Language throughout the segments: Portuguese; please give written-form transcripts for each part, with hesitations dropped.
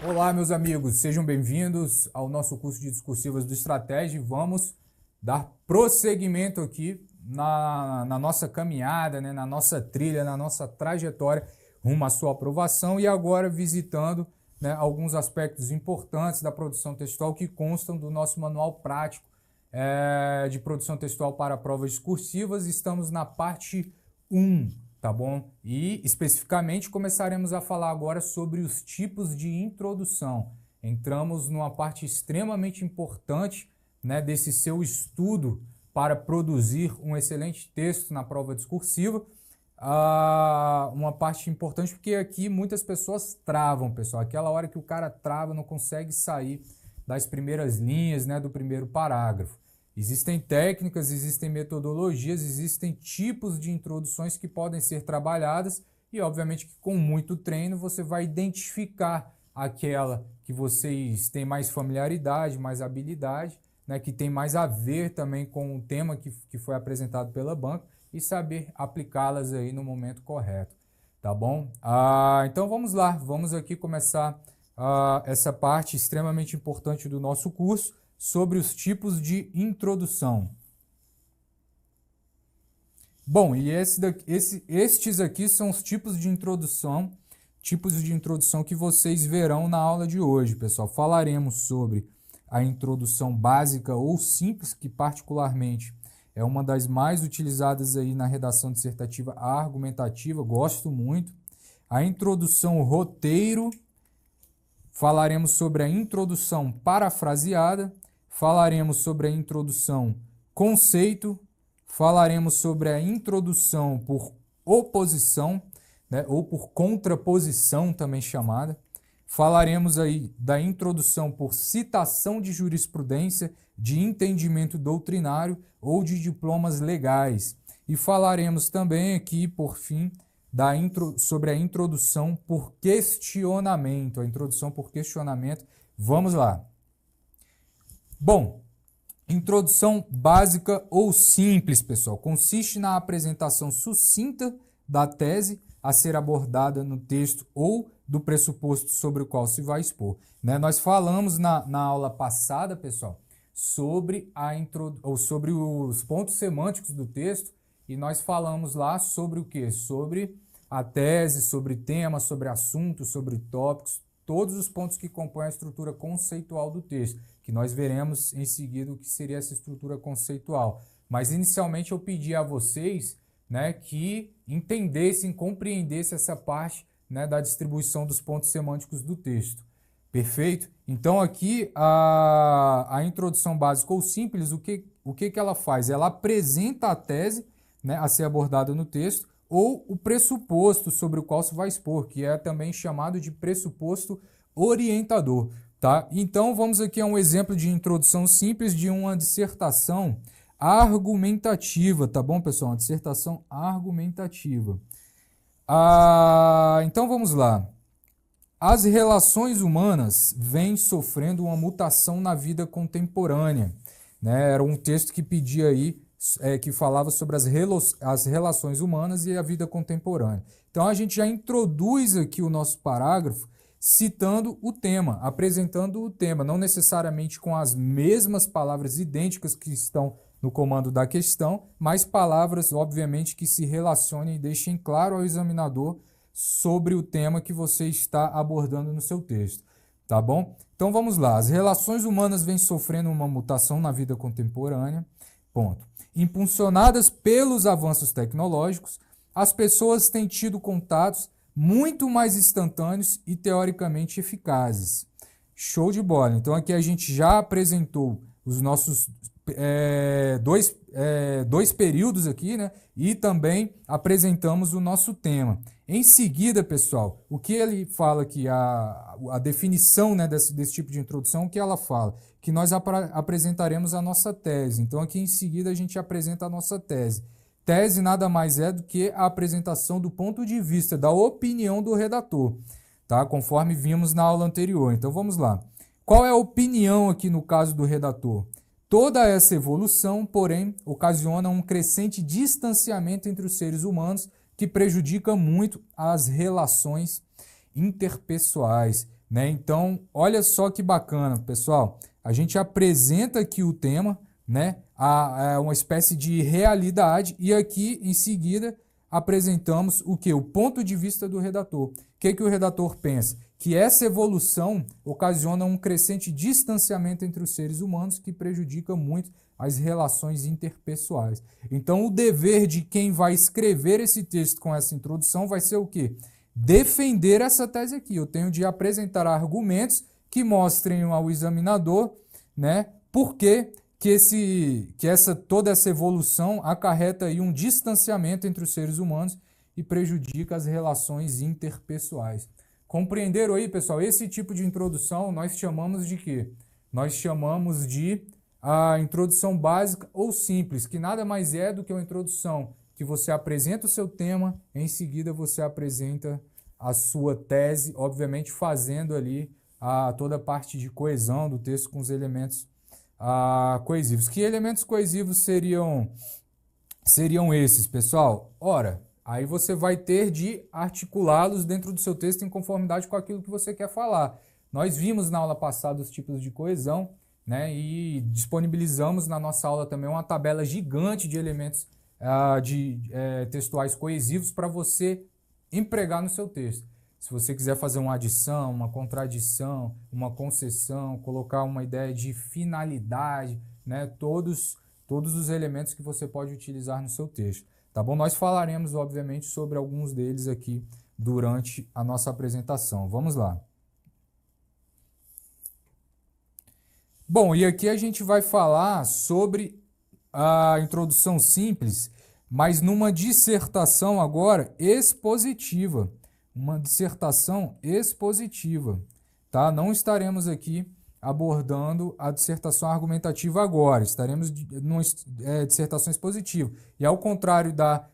Olá, meus amigos, sejam bem-vindos ao nosso curso de discursivas do Estratégia. Vamos dar prosseguimento aqui na nossa caminhada, na nossa trilha, na nossa trajetória rumo à sua aprovação e agora visitando alguns aspectos importantes da produção textual que constam do nosso manual prático de produção textual para provas discursivas. Estamos na parte 1. Tá bom? E especificamente começaremos a falar agora sobre os tipos de introdução. Entramos numa parte extremamente importante desse seu estudo para produzir um excelente texto na prova discursiva. Uma parte importante porque aqui muitas pessoas travam, pessoal. Aquela hora que o cara trava, não consegue sair das primeiras linhas, do primeiro parágrafo. Existem técnicas, existem metodologias, existem tipos de introduções que podem ser trabalhadas e, obviamente, que com muito treino você vai identificar aquela que vocês têm mais familiaridade, mais habilidade, que tem mais a ver também com o tema que foi apresentado pela banca e saber aplicá-las aí no momento correto, tá bom? Então vamos lá, vamos aqui começar essa parte extremamente importante do nosso curso, sobre os tipos de introdução. Bom, e estes aqui são os tipos de introdução que vocês verão na aula de hoje, pessoal. Falaremos sobre a introdução básica ou simples, que particularmente é uma das mais utilizadas aí na redação dissertativa argumentativa, gosto muito. A introdução roteiro, falaremos sobre a introdução parafraseada, falaremos sobre a introdução conceito, falaremos sobre a introdução por oposição, ou por contraposição também chamada. Falaremos aí da introdução por citação de jurisprudência, de entendimento doutrinário ou de diplomas legais. E falaremos também aqui, por fim, sobre a introdução por questionamento. A introdução por questionamento. Vamos lá. Bom, introdução básica ou simples, pessoal, consiste na apresentação sucinta da tese a ser abordada no texto ou do pressuposto sobre o qual se vai expor. Nós falamos na aula passada, pessoal, sobre os pontos semânticos do texto e nós falamos lá sobre o quê? Sobre a tese, sobre tema, sobre assunto, sobre tópicos, todos os pontos que compõem a estrutura conceitual do texto, que nós veremos em seguida o que seria essa estrutura conceitual. Mas inicialmente eu pedi a vocês que entendessem, compreendessem essa parte da distribuição dos pontos semânticos do texto. Perfeito? Então aqui a introdução básica ou simples, o que ela faz? Ela apresenta a tese a ser abordada no texto ou o pressuposto sobre o qual se vai expor, que é também chamado de pressuposto orientador. Tá? Então, vamos aqui a um exemplo de introdução simples de uma dissertação argumentativa, tá bom, pessoal? Uma dissertação argumentativa. Então, vamos lá. As relações humanas vêm sofrendo uma mutação na vida contemporânea. Era um texto que pedia aí, que falava sobre as relações humanas e a vida contemporânea. Então, a gente já introduz aqui o nosso parágrafo citando o tema, apresentando o tema, não necessariamente com as mesmas palavras idênticas que estão no comando da questão, mas palavras, obviamente, que se relacionem e deixem claro ao examinador sobre o tema que você está abordando no seu texto, tá bom? Então vamos lá, as relações humanas vêm sofrendo uma mutação na vida contemporânea, ponto. Impulsionadas pelos avanços tecnológicos, as pessoas têm tido contatos muito mais instantâneos e teoricamente eficazes. Show de bola. Então aqui a gente já apresentou os nossos dois períodos aqui, e também apresentamos o nosso tema. Em seguida, pessoal, o que ele fala aqui, a definição desse tipo de introdução, o que ela fala? Que nós apresentaremos a nossa tese. Então aqui em seguida a gente apresenta a nossa tese. Tese nada mais é do que a apresentação do ponto de vista, da opinião do redator, tá? Conforme vimos na aula anterior. Então vamos lá. Qual é a opinião aqui no caso do redator? Toda essa evolução, porém, ocasiona um crescente distanciamento entre os seres humanos que prejudica muito as relações interpessoais. né? Então, olha só que bacana, pessoal. A gente apresenta aqui o tema, né? Uma espécie de realidade e aqui em seguida apresentamos o que? O ponto de vista do redator. O que o redator pensa? Que essa evolução ocasiona um crescente distanciamento entre os seres humanos que prejudica muito as relações interpessoais. Então, o dever de quem vai escrever esse texto com essa introdução vai ser o quê? Defender essa tese aqui. Eu tenho de apresentar argumentos que mostrem ao examinador, né, por que toda essa evolução acarreta aí um distanciamento entre os seres humanos e prejudica as relações interpessoais. Compreenderam aí, pessoal? Esse tipo de introdução nós chamamos de quê? Nós chamamos de a introdução básica ou simples, que nada mais é do que uma introdução que você apresenta o seu tema, em seguida você apresenta a sua tese, obviamente fazendo ali toda a parte de coesão do texto com os elementos coesivos. Que elementos coesivos seriam esses, pessoal? Ora, aí você vai ter de articulá-los dentro do seu texto em conformidade com aquilo que você quer falar. Nós vimos na aula passada os tipos de coesão, né, e disponibilizamos na nossa aula também uma tabela gigante de elementos textuais coesivos para você empregar no seu texto. Se você quiser fazer uma adição, uma contradição, uma concessão, colocar uma ideia de finalidade, né, todos os elementos que você pode utilizar no seu texto. Tá bom? Nós falaremos, obviamente, sobre alguns deles aqui durante a nossa apresentação. Vamos lá. Bom, e aqui a gente vai falar sobre a introdução simples, mas numa dissertação agora expositiva. Uma dissertação expositiva, tá? Não estaremos aqui abordando a dissertação argumentativa agora, estaremos numa dissertação expositiva. E ao contrário da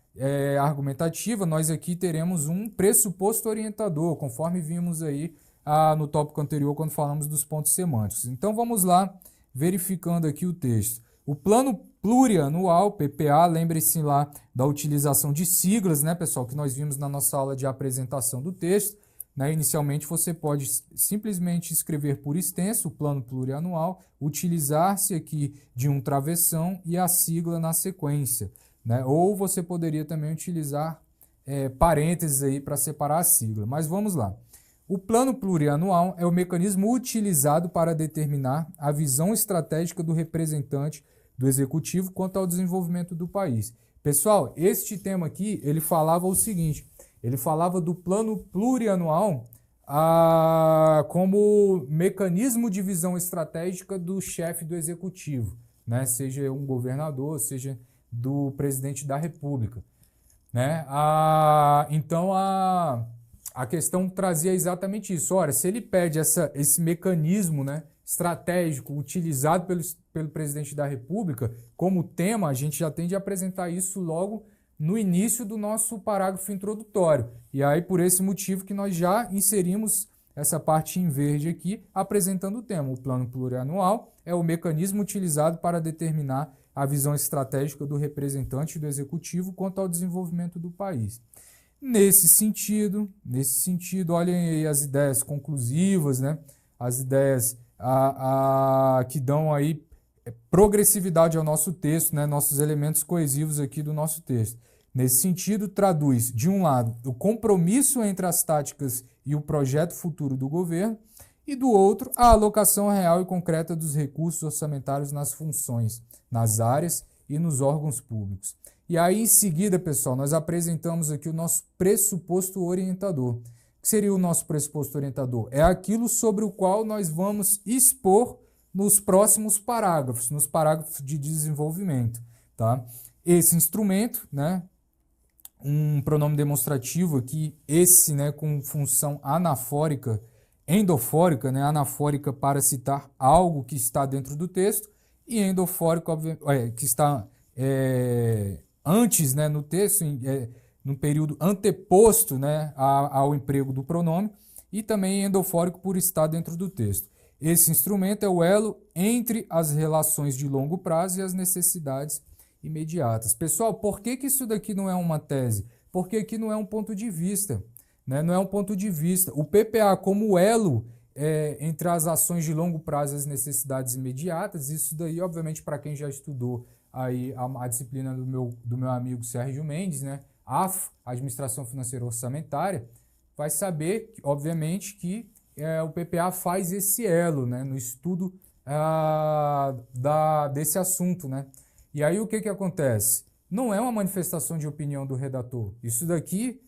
argumentativa, nós aqui teremos um pressuposto orientador, conforme vimos aí no tópico anterior, quando falamos dos pontos semânticos. Então, vamos lá, verificando aqui o texto. O plano plurianual, PPA, lembre-se lá da utilização de siglas, né, pessoal, que nós vimos na nossa aula de apresentação do texto. Né? Inicialmente, você pode simplesmente escrever por extenso o plano plurianual, utilizar-se aqui de um travessão e a sigla na sequência. Né? Ou você poderia também utilizar parênteses aí para separar a sigla. Mas vamos lá. O plano plurianual é o mecanismo utilizado para determinar a visão estratégica do representante do executivo quanto ao desenvolvimento do país. Pessoal, este tema aqui, ele falava o seguinte, ele falava do plano plurianual como mecanismo de visão estratégica do chefe do executivo, né? Seja um governador, seja do presidente da República. Né? Então, a questão trazia exatamente isso. Ora, se ele pede esse mecanismo, né, estratégico utilizado pelo presidente da República como tema, a gente já tem de apresentar isso logo no início do nosso parágrafo introdutório. E aí, por esse motivo que nós já inserimos essa parte em verde aqui, apresentando o tema. O plano plurianual é o mecanismo utilizado para determinar a visão estratégica do representante do executivo quanto ao desenvolvimento do país. Nesse sentido, olhem aí as ideias conclusivas, né? As ideias que dão aí progressividade ao nosso texto, né? Nossos elementos coesivos aqui do nosso texto. Nesse sentido, traduz, de um lado, o compromisso entre as táticas e o projeto futuro do governo, e do outro, a alocação real e concreta dos recursos orçamentários nas funções, nas áreas e nos órgãos públicos. E aí, em seguida, pessoal, nós apresentamos aqui o nosso pressuposto orientador. O que seria o nosso pressuposto orientador? É aquilo sobre o qual nós vamos expor nos próximos parágrafos, nos parágrafos de desenvolvimento. Tá? Esse instrumento, né, um pronome demonstrativo aqui, esse, né, com função anafórica, endofórica, né, anafórica para citar algo que está dentro do texto, e endofórico, que está antes, né, no texto, no período anteposto, né, ao emprego do pronome, e também endofórico por estar dentro do texto. Esse instrumento é o elo entre as relações de longo prazo e as necessidades imediatas. Pessoal, por que isso daqui não é uma tese? Porque aqui não é um ponto de vista, né? Não é um ponto de vista. O PPA como elo entre as ações de longo prazo e as necessidades imediatas. Isso daí, obviamente, para quem já estudou aí a disciplina do meu amigo Sérgio Mendes, né? AFO, Administração Financeira Orçamentária, vai saber, obviamente, que o PPA faz esse elo, né, no estudo desse assunto, né? E aí o que acontece? Não é uma manifestação de opinião do redator. Isso daqui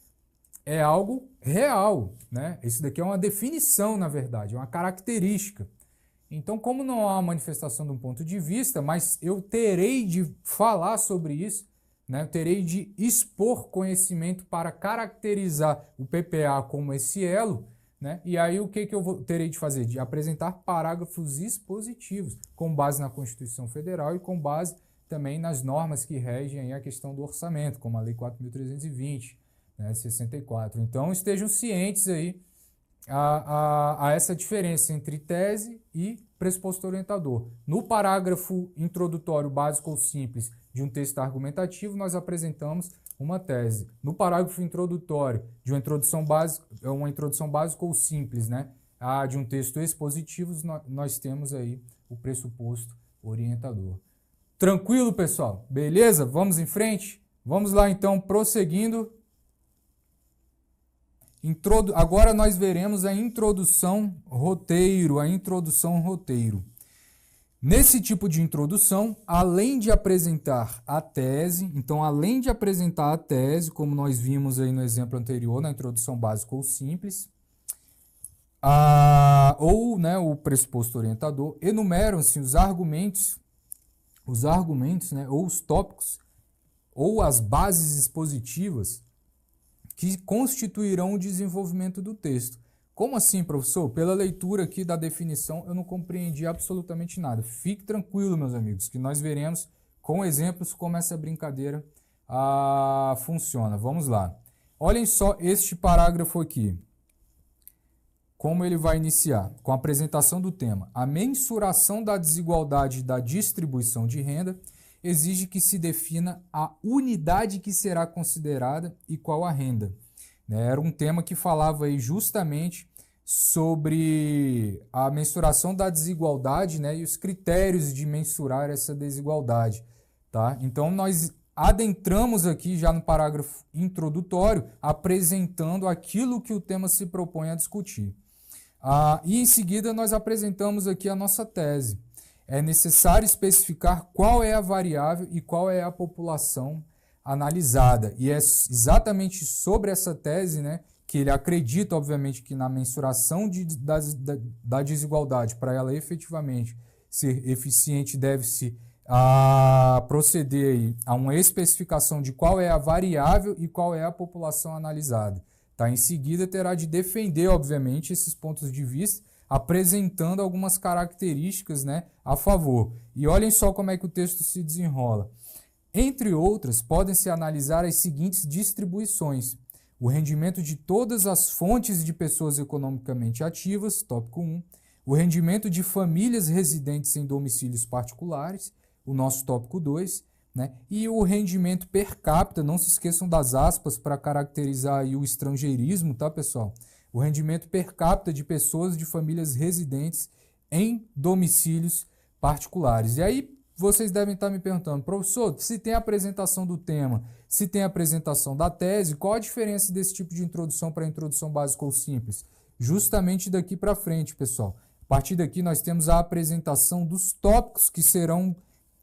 é algo real, né? Isso daqui é uma definição, na verdade, é uma característica. Então, como não há uma manifestação de um ponto de vista, mas eu terei de falar sobre isso, né? Eu terei de expor conhecimento para caracterizar o PPA como esse elo, né? E aí o que eu terei de fazer? De apresentar parágrafos expositivos, com base na Constituição Federal e com base também nas normas que regem aí a questão do orçamento, como a Lei 4.320, né, 64. Então, estejam cientes aí a essa diferença entre tese e pressuposto orientador. No parágrafo introdutório básico ou simples de um texto argumentativo, nós apresentamos uma tese. No parágrafo introdutório de uma introdução básica ou simples, né, de um texto expositivo, nós temos aí o pressuposto orientador. Tranquilo, pessoal? Beleza? Vamos em frente? Vamos lá, então, prosseguindo. Agora nós veremos a introdução roteiro, Nesse tipo de introdução, além de apresentar a tese, como nós vimos aí no exemplo anterior, na introdução básica ou simples, né, o pressuposto orientador, enumeram-se os argumentos, né, ou os tópicos, ou as bases expositivas que constituirão o desenvolvimento do texto. Como assim, professor? Pela leitura aqui da definição, eu não compreendi absolutamente nada. Fique tranquilo, meus amigos, que nós veremos com exemplos como essa brincadeira funciona. Vamos lá. Olhem só este parágrafo aqui. Como ele vai iniciar? Com a apresentação do tema. A mensuração da desigualdade e da distribuição de renda exige que se defina a unidade que será considerada e qual a renda. Era um tema que falava aí justamente sobre a mensuração da desigualdade, né, e os critérios de mensurar essa desigualdade. Tá? Então, nós adentramos aqui já no parágrafo introdutório, apresentando aquilo que o tema se propõe a discutir. E em seguida, nós apresentamos aqui a nossa tese. É necessário especificar qual é a variável e qual é a população analisada. E é exatamente sobre essa tese, né, que ele acredita, obviamente, que na mensuração da desigualdade, para ela efetivamente ser eficiente, deve-se proceder aí a uma especificação de qual é a variável e qual é a população analisada. Tá? Em seguida, terá de defender, obviamente, esses pontos de vista, apresentando algumas características, né, a favor. E olhem só como é que o texto se desenrola. Entre outras, podem-se analisar as seguintes distribuições. O rendimento de todas as fontes de pessoas economicamente ativas, tópico 1. O rendimento de famílias residentes em domicílios particulares, o nosso tópico 2. Né? E o rendimento per capita, não se esqueçam das aspas para caracterizar aí o estrangeirismo, tá, pessoal? O rendimento per capita de pessoas de famílias residentes em domicílios particulares. E aí vocês devem estar me perguntando, professor, se tem a apresentação do tema, se tem a apresentação da tese, qual a diferença desse tipo de introdução para a introdução básica ou simples? Justamente daqui para frente, pessoal. A partir daqui nós temos a apresentação dos tópicos que serão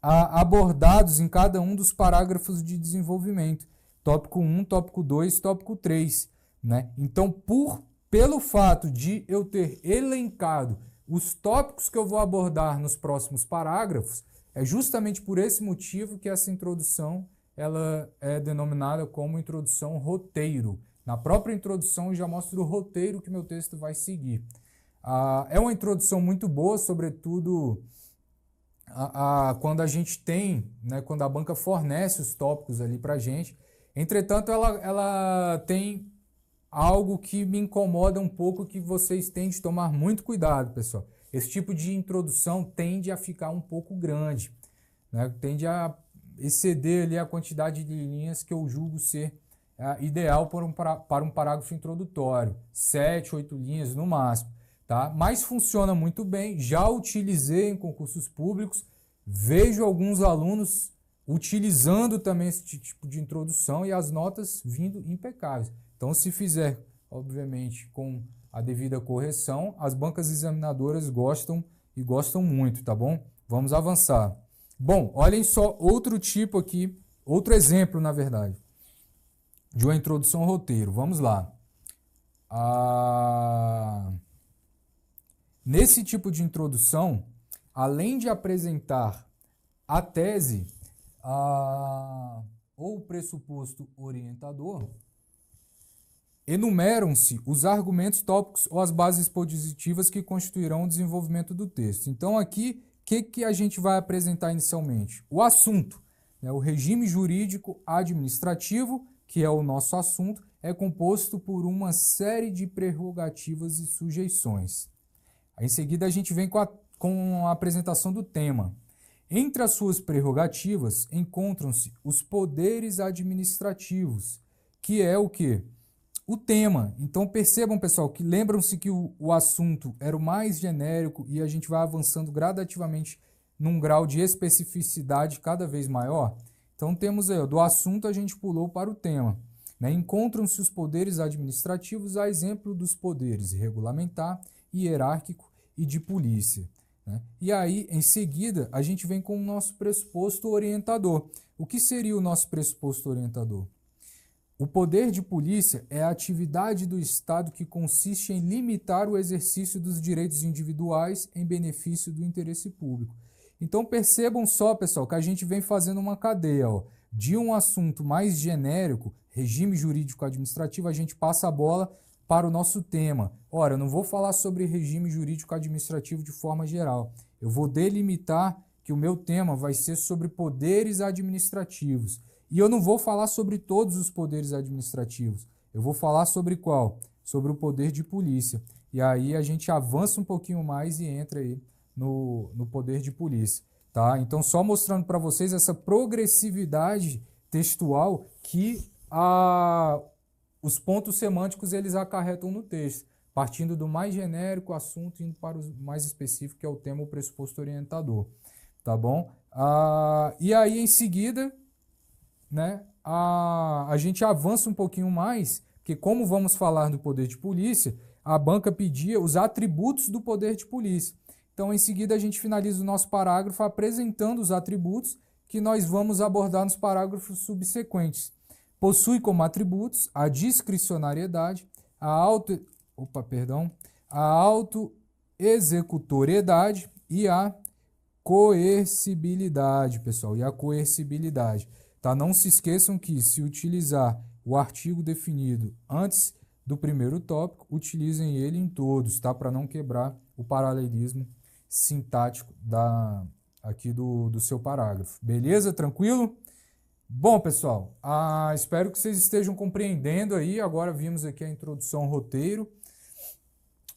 abordados em cada um dos parágrafos de desenvolvimento. Tópico 1, tópico 2, tópico 3. Né? Então, pelo fato de eu ter elencado os tópicos que eu vou abordar nos próximos parágrafos, é justamente por esse motivo que essa introdução ela é denominada como introdução roteiro. Na própria introdução eu já mostro o roteiro que meu texto vai seguir. É uma introdução muito boa, sobretudo quando a gente tem, né, quando a banca fornece os tópicos ali para a gente. Entretanto, ela tem algo que me incomoda um pouco, que vocês têm de tomar muito cuidado, pessoal. Esse tipo de introdução tende a ficar um pouco grande, né? Tende a exceder ali a quantidade de linhas que eu julgo ser ideal para um parágrafo introdutório. 7, 8 linhas no máximo. tá? Mas funciona muito bem, já utilizei em concursos públicos, vejo alguns alunos utilizando também esse tipo de introdução e as notas vindo impecáveis. Então, se fizer, obviamente, com a devida correção, as bancas examinadoras gostam e gostam muito, tá bom? Vamos avançar. Bom, olhem só outro tipo aqui, outro exemplo, na verdade, de uma introdução ao roteiro. Vamos lá. Nesse tipo de introdução, além de apresentar a tese ou o pressuposto orientador, enumeram-se os argumentos, tópicos ou as bases expositivas que constituirão o desenvolvimento do texto. Então, aqui, o que a gente vai apresentar inicialmente? O assunto, né? O regime jurídico administrativo, que é o nosso assunto, é composto por uma série de prerrogativas e sujeições. Aí, em seguida, a gente vem com a apresentação do tema. Entre as suas prerrogativas encontram-se os poderes administrativos, que é o quê? O tema. Então percebam, pessoal, que lembram-se que o assunto era o mais genérico e a gente vai avançando gradativamente num grau de especificidade cada vez maior. Então temos aí, do assunto a gente pulou para o tema, né? Encontram-se os poderes administrativos, a exemplo dos poderes regulamentar, hierárquico e de polícia. E aí, em seguida, a gente vem com o nosso pressuposto orientador. O que seria o nosso pressuposto orientador? O poder de polícia é a atividade do Estado que consiste em limitar o exercício dos direitos individuais em benefício do interesse público. Então, percebam só, pessoal, que a gente vem fazendo uma cadeia, ó, de um assunto mais genérico, regime jurídico administrativo, a gente passa a bola para o nosso tema. Ora, eu não vou falar sobre regime jurídico administrativo de forma geral. Eu vou delimitar que o meu tema vai ser sobre poderes administrativos. E eu não vou falar sobre todos os poderes administrativos. Eu vou falar sobre qual? Sobre o poder de polícia. E aí a gente avança um pouquinho mais e entra aí no poder de polícia. Tá? Então, só mostrando para vocês essa progressividade textual que os pontos semânticos eles acarretam no texto, partindo do mais genérico assunto e indo para o mais específico, que é o tema, o pressuposto orientador. Tá bom? E aí, em seguida, né, a gente avança um pouquinho mais, porque como vamos falar do poder de polícia, a banca pedia os atributos do poder de polícia. Então, em seguida, a gente finaliza o nosso parágrafo apresentando os atributos que nós vamos abordar nos parágrafos subsequentes. Possui como atributos a discricionariedade, a autoexecutoriedade e a coercibilidade, pessoal, e a coercibilidade. Tá? Não se esqueçam que, se utilizar o artigo definido antes do primeiro tópico, utilizem ele em todos, tá? Para não quebrar o paralelismo sintático aqui do seu parágrafo. Beleza? Tranquilo? Bom, pessoal, espero que vocês estejam compreendendo aí. Agora vimos aqui a introdução ao roteiro.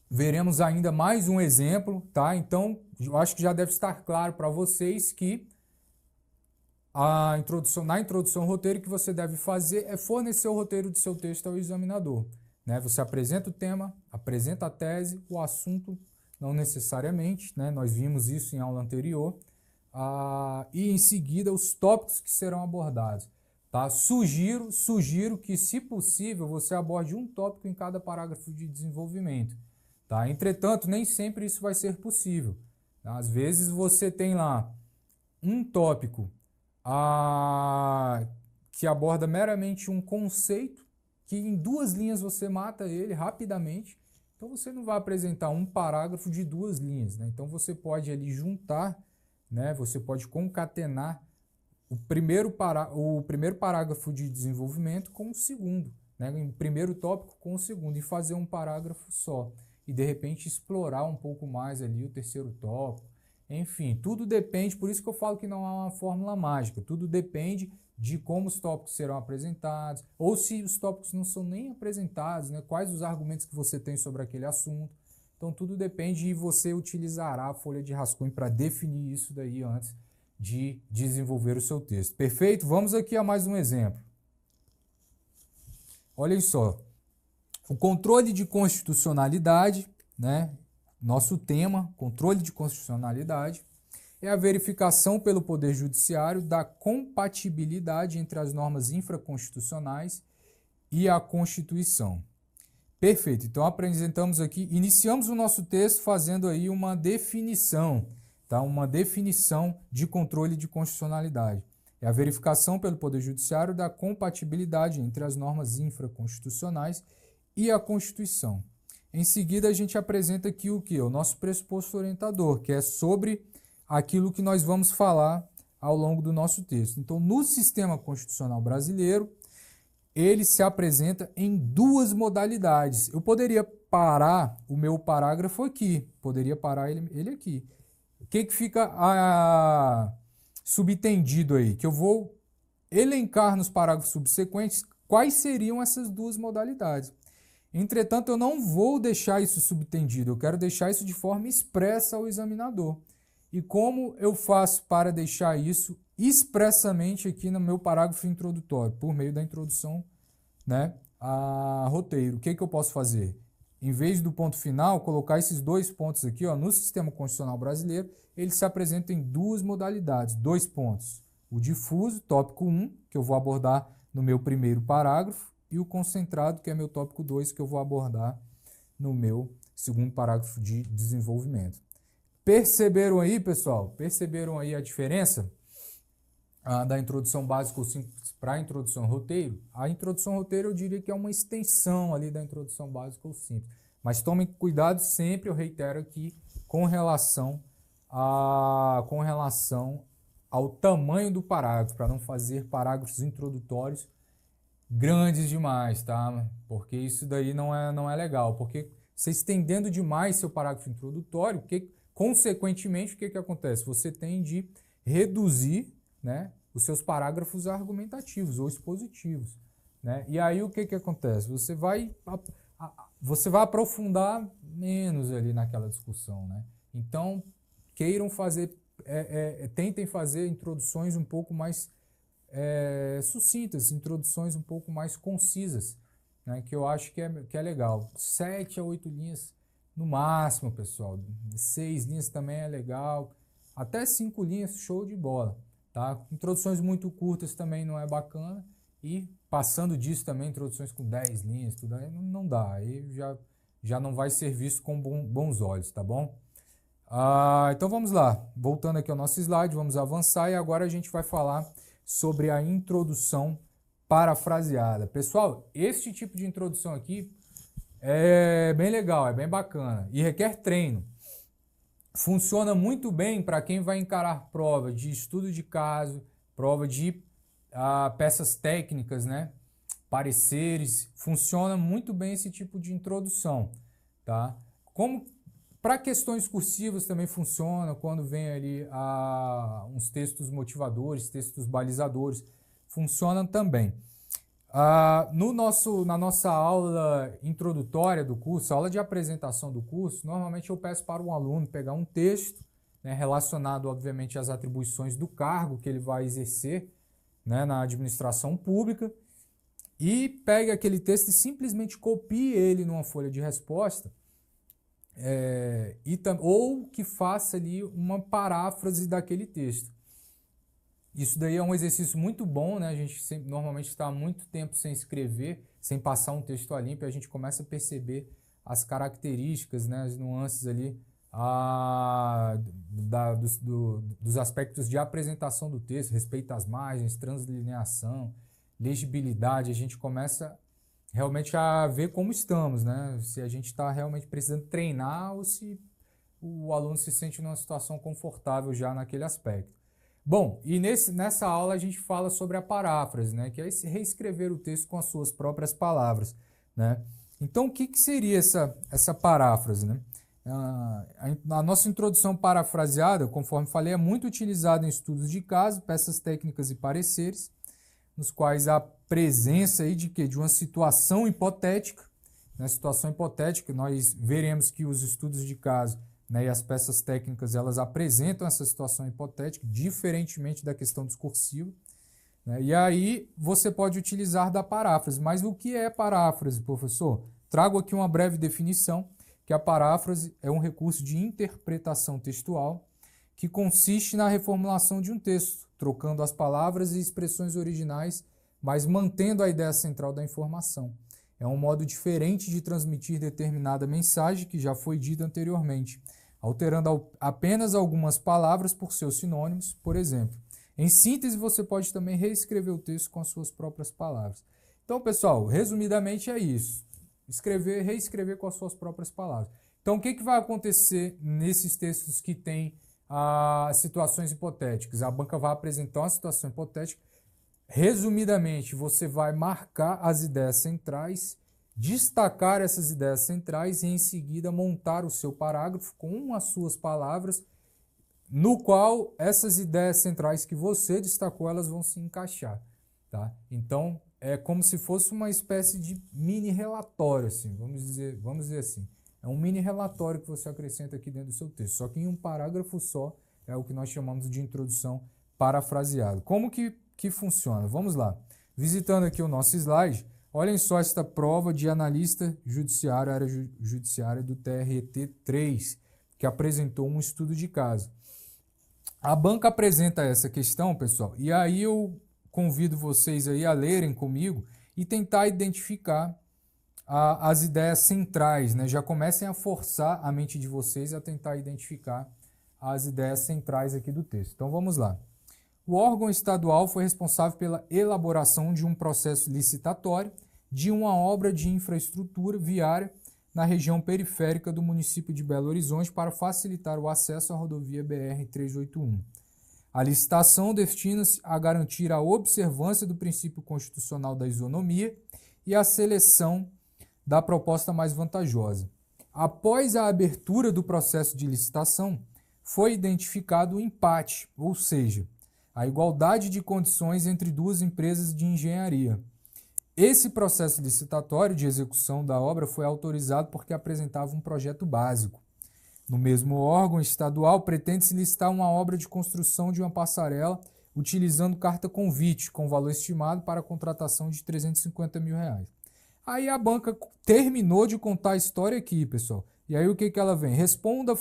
Veremos ainda mais um exemplo, tá? Então, eu acho que já deve estar claro para vocês que na introdução ao roteiro, que você deve fazer é fornecer o roteiro do seu texto ao examinador, né? Você apresenta o tema, apresenta a tese, o assunto não necessariamente, né? Nós vimos isso em aula anterior. E em seguida os tópicos que serão abordados. Tá? Sugiro que, se possível, você aborde um tópico em cada parágrafo de desenvolvimento. Tá? Entretanto, nem sempre isso vai ser possível. Tá? Às vezes você tem lá um tópico que aborda meramente um conceito, que em 2 linhas você mata ele rapidamente. Então você não vai apresentar um parágrafo de 2 linhas. Né? Então você pode ali juntar, né? Você pode concatenar o primeiro parágrafo de desenvolvimento com o segundo, né? O primeiro tópico com o segundo, e fazer um parágrafo só. E de repente explorar um pouco mais ali o terceiro tópico. Enfim, tudo depende, por isso que eu falo que não há uma fórmula mágica. Tudo depende de como os tópicos serão apresentados, ou se os tópicos não são nem apresentados, né? Quais os argumentos que você tem sobre aquele assunto. Então, tudo depende, e você utilizará a folha de rascunho para definir isso daí antes de desenvolver o seu texto. Perfeito? Vamos aqui a mais um exemplo. Olhem só. O controle de constitucionalidade, né? nosso tema, controle de constitucionalidade, é a verificação pelo Poder Judiciário da compatibilidade entre as normas infraconstitucionais e a Constituição. Perfeito, então apresentamos aqui, iniciamos o nosso texto fazendo aí uma definição, tá? Uma definição de controle de constitucionalidade. É a verificação pelo Poder Judiciário da compatibilidade entre as normas infraconstitucionais e a Constituição. Em seguida, a gente apresenta aqui o que? O nosso pressuposto orientador, que é sobre aquilo que nós vamos falar ao longo do nosso texto. Então, no sistema constitucional brasileiro, ele se apresenta em duas modalidades. Eu poderia parar o meu parágrafo aqui, poderia parar ele aqui. O que fica subtendido aí? Que eu vou elencar nos parágrafos subsequentes quais seriam essas duas modalidades. Entretanto, eu não vou deixar isso subtendido, eu quero deixar isso de forma expressa ao examinador. E como eu faço para deixar isso expressamente aqui no meu parágrafo introdutório, por meio da introdução, né, a roteiro? O que eu posso fazer? Em vez do ponto final, colocar esses dois pontos aqui, ó, no sistema constitucional brasileiro, ele se apresenta em duas modalidades, 2 pontos. O difuso, tópico 1, que eu vou abordar no meu primeiro parágrafo, e o concentrado, que é meu tópico 2, que eu vou abordar no meu segundo parágrafo de desenvolvimento. Perceberam aí, pessoal? Perceberam aí a diferença da introdução básica ou simples para a introdução roteiro? A introdução roteiro eu diria que é uma extensão ali da introdução básica ou simples. Mas tomem cuidado sempre, eu reitero aqui, com relação ao tamanho do parágrafo, para não fazer parágrafos introdutórios grandes demais, tá? Porque isso daí não é legal, porque você estendendo demais seu parágrafo introdutório, consequentemente, o que acontece? Você tem de reduzir, né, os seus parágrafos argumentativos ou expositivos, né? E aí o que acontece? Você vai aprofundar menos ali naquela discussão, né? Então, tentem fazer introduções um pouco mais sucintas, introduções um pouco mais concisas, né? Que eu acho que é legal. 7 a 8 linhas no máximo, pessoal. 6 linhas também é legal. Até 5 linhas, show de bola, tá? Introduções muito curtas também não é bacana. E passando disso também, introduções com 10 linhas, tudo aí não dá. Aí já não vai ser visto com bons olhos, tá bom? Então vamos lá. Voltando aqui ao nosso slide, vamos avançar e agora a gente vai falar sobre a introdução parafraseada. Pessoal, este tipo de introdução aqui é bem legal, é bem bacana e requer treino. Funciona muito bem para quem vai encarar prova de estudo de caso, prova de peças técnicas, né? Pareceres. Funciona muito bem esse tipo de introdução, tá? Como para questões cursivas também funciona quando vem ali uns textos motivadores, textos balizadores, funcionam também. Na nossa aula introdutória do curso, aula de apresentação do curso, normalmente eu peço para um aluno pegar um texto, né, relacionado, obviamente, às atribuições do cargo que ele vai exercer, né, na administração pública, e pegue aquele texto e simplesmente copie ele numa folha de resposta, ou que faça ali uma paráfrase daquele texto. Isso daí é um exercício muito bom, né? A gente normalmente está há muito tempo sem escrever, sem passar um texto a limpo, e a gente começa a perceber as características, né, as nuances ali dos aspectos de apresentação do texto, respeito às margens, translineação, legibilidade. A gente começa realmente a ver como estamos, né? Se a gente está realmente precisando treinar ou se o aluno se sente numa situação confortável já naquele aspecto. Bom, e nessa aula a gente fala sobre a paráfrase, né? Que é reescrever o texto com as suas próprias palavras, né? Então, o que seria essa paráfrase, né? A nossa introdução parafraseada, conforme falei, é muito utilizada em estudos de caso, peças técnicas e pareceres, nos quais há presença aí de uma situação hipotética. Na situação hipotética, nós veremos que os estudos de caso, né, e as peças técnicas, elas apresentam essa situação hipotética, diferentemente da questão discursiva, né? E aí você pode utilizar da paráfrase. Mas o que é paráfrase, professor? Trago aqui uma breve definição, que que a paráfrase é um recurso de interpretação textual que consiste na reformulação de um texto, trocando as palavras e expressões originais, mas mantendo a ideia central da informação. É um modo diferente de transmitir determinada mensagem que já foi dita anteriormente, alterando apenas algumas palavras por seus sinônimos, por exemplo. Em síntese, você pode também reescrever o texto com as suas próprias palavras. Então, pessoal, resumidamente é isso. Reescrever com as suas próprias palavras. Então, o que vai acontecer nesses textos que têm situações hipotéticas? A banca vai apresentar uma situação hipotética. Resumidamente, você vai marcar as ideias centrais, destacar essas ideias centrais e, em seguida, montar o seu parágrafo com as suas palavras, no qual essas ideias centrais que você destacou, elas vão se encaixar. Tá? Então, é como se fosse uma espécie de mini relatório, assim, vamos dizer assim. É um mini relatório que você acrescenta aqui dentro do seu texto, só que em um parágrafo só, é o que nós chamamos de introdução parafraseada. Como que funciona? Vamos lá. Visitando aqui o nosso slide, olhem só esta prova de analista judiciário, área judiciária do TRT3, que apresentou um estudo de caso. A banca apresenta essa questão, pessoal, e aí eu convido vocês aí a lerem comigo e tentar identificar as ideias centrais, né? Já comecem a forçar a mente de vocês a tentar identificar as ideias centrais aqui do texto. Então vamos lá. O órgão estadual foi responsável pela elaboração de um processo licitatório de uma obra de infraestrutura viária na região periférica do município de Belo Horizonte para facilitar o acesso à rodovia BR-381. A licitação destina-se a garantir a observância do princípio constitucional da isonomia e a seleção da proposta mais vantajosa. Após a abertura do processo de licitação, foi identificado o empate, ou seja, a igualdade de condições entre duas empresas de engenharia. Esse processo licitatório de execução da obra foi autorizado porque apresentava um projeto básico. No mesmo órgão estadual, pretende-se listar uma obra de construção de uma passarela utilizando carta convite, com valor estimado para a contratação de R$350 mil. Aí a banca terminou de contar a história aqui, pessoal. E aí o que ela vem? Responda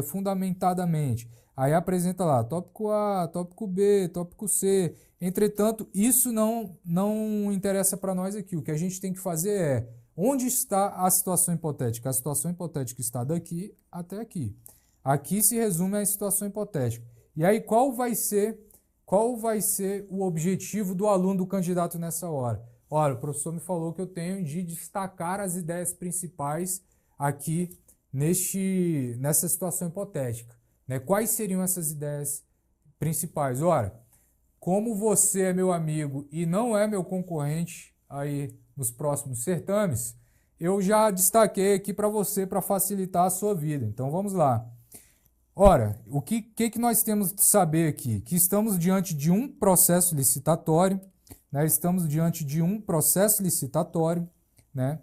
fundamentadamente. Aí apresenta lá, tópico A, tópico B, tópico C. Entretanto, isso não interessa para nós aqui. O que a gente tem que fazer é, onde está a situação hipotética? A situação hipotética está daqui até aqui. Aqui se resume a situação hipotética. E aí qual vai ser o objetivo do aluno, do candidato nessa hora? Olha, o professor me falou que eu tenho de destacar as ideias principais aqui nessa situação hipotética. Né? Quais seriam essas ideias principais? Ora, como você é meu amigo e não é meu concorrente aí nos próximos certames, eu já destaquei aqui para você para facilitar a sua vida. Então vamos lá. Ora, o que nós temos de saber aqui? Que estamos diante de um processo licitatório, né? Estamos diante de um processo licitatório, né?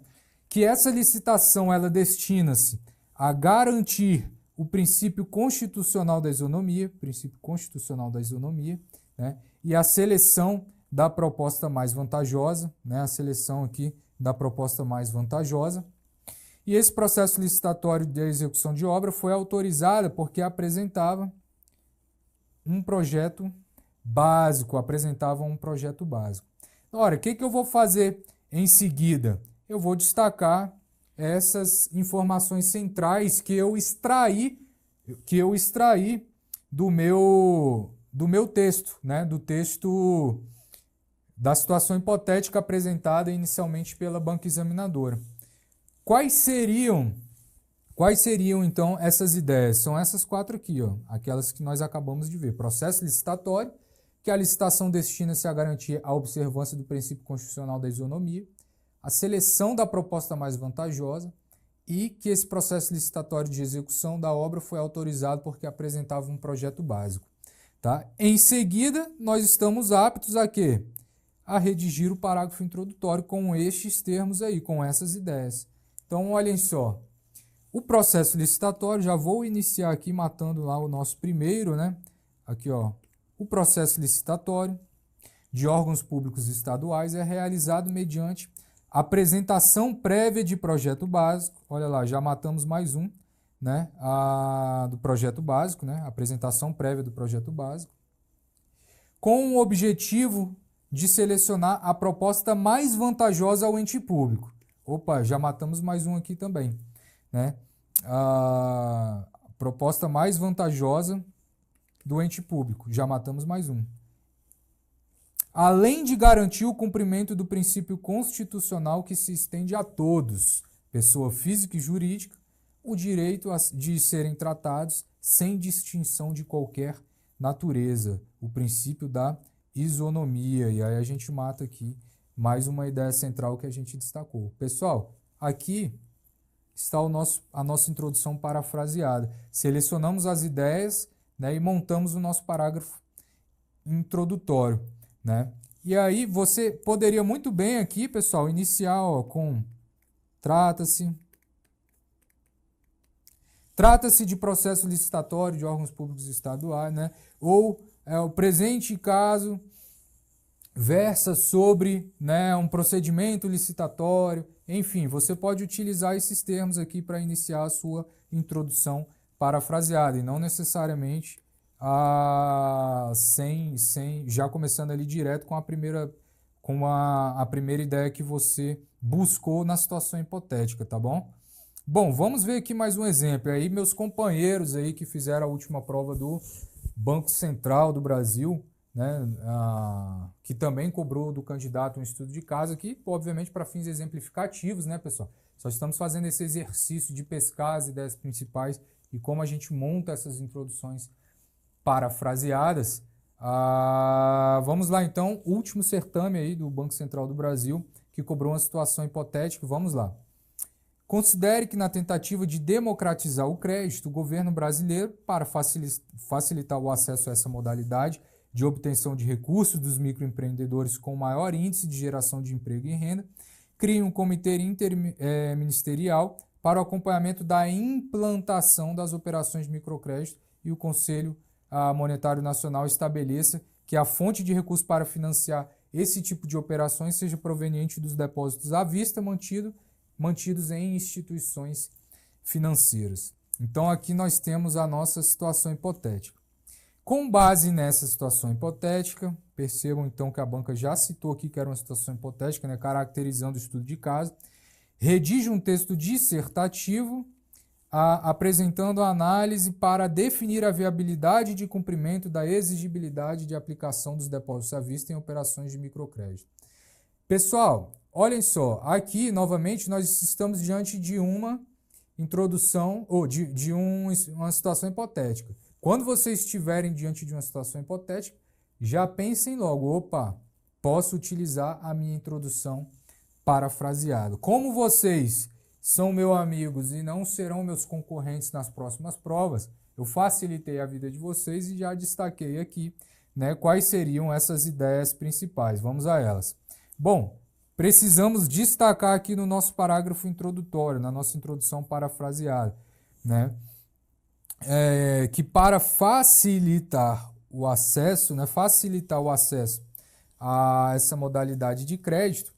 Que essa licitação ela destina-se a garantir o princípio constitucional da isonomia, né? E a seleção da proposta mais vantajosa, né? A seleção aqui da proposta mais vantajosa. E esse processo licitatório de execução de obra foi autorizado porque apresentava um projeto básico, Ora, o que eu vou fazer em seguida? Eu vou destacar essas informações centrais que eu extraí do meu texto, né? Do texto da situação hipotética apresentada inicialmente pela banca examinadora. Quais seriam então essas ideias? São essas quatro aqui, ó, aquelas que nós acabamos de ver. Processo licitatório, que a licitação destina-se a garantir a observância do princípio constitucional da isonomia, a seleção da proposta mais vantajosa e que esse processo licitatório de execução da obra foi autorizado porque apresentava um projeto básico. Tá? Em seguida, nós estamos aptos a quê? A redigir o parágrafo introdutório com estes termos aí, com essas ideias. Então, olhem só. O processo licitatório, já vou iniciar aqui matando lá o nosso primeiro, né? Aqui, ó. O processo licitatório de órgãos públicos estaduais é realizado mediante Apresentação prévia de projeto básico. Olha lá, já matamos mais um, né? Do projeto básico, né? Apresentação prévia do projeto básico. Com o objetivo de selecionar a proposta mais vantajosa ao ente público. Opa, já matamos mais um aqui também, né? A proposta mais vantajosa do ente público. Já matamos mais um. Além de garantir o cumprimento do princípio constitucional que se estende a todos, pessoa física e jurídica, o direito de serem tratados sem distinção de qualquer natureza, o princípio da isonomia. E aí a gente mata aqui mais uma ideia central que a gente destacou. Pessoal, aqui está a nossa introdução parafraseada. Selecionamos as ideias, né, e montamos o nosso parágrafo introdutório, né? E aí você poderia muito bem aqui, pessoal, iniciar com trata-se de processo licitatório de órgãos públicos estaduais, né? Ou o presente caso versa sobre, né, um procedimento licitatório. Enfim, você pode utilizar esses termos aqui para iniciar a sua introdução parafraseada e não necessariamente já começando ali direto com a primeira ideia que você buscou na situação hipotética, tá bom? Bom, vamos ver aqui mais um exemplo. Aí meus companheiros aí que fizeram a última prova do Banco Central do Brasil, né, que também cobrou do candidato um estudo de caso aqui, obviamente para fins exemplificativos, né, pessoal? Só estamos fazendo esse exercício de pescar as ideias principais e como a gente monta essas introduções parafraseadas. Vamos lá então, último certame aí do Banco Central do Brasil, que cobrou uma situação hipotética. Vamos lá. Considere que na tentativa de democratizar o crédito, o governo brasileiro, para facilitar o acesso a essa modalidade de obtenção de recursos dos microempreendedores com maior índice de geração de emprego e renda, cria um comitê interministerial para o acompanhamento da implantação das operações de microcrédito e o Conselho Monetário Nacional estabeleça que a fonte de recursos para financiar esse tipo de operações seja proveniente dos depósitos à vista mantidos em instituições financeiras. Então aqui nós temos a nossa situação hipotética. Com base nessa situação hipotética, percebam então que a banca já citou aqui que era uma situação hipotética, né, caracterizando o estudo de caso, redige um texto dissertativo apresentando a análise para definir a viabilidade de cumprimento da exigibilidade de aplicação dos depósitos à vista em operações de microcrédito. Pessoal, olhem só, aqui novamente nós estamos diante de uma introdução ou de uma situação hipotética. Quando vocês estiverem diante de uma situação hipotética, já pensem logo, opa, posso utilizar a minha introdução parafraseada. Como vocês são meus amigos e não serão meus concorrentes nas próximas provas, eu facilitei a vida de vocês e já destaquei aqui, né, quais seriam essas ideias principais. Vamos a elas. Bom, precisamos destacar aqui no nosso parágrafo introdutório, na nossa introdução parafraseada, né, que para facilitar o acesso a essa modalidade de crédito,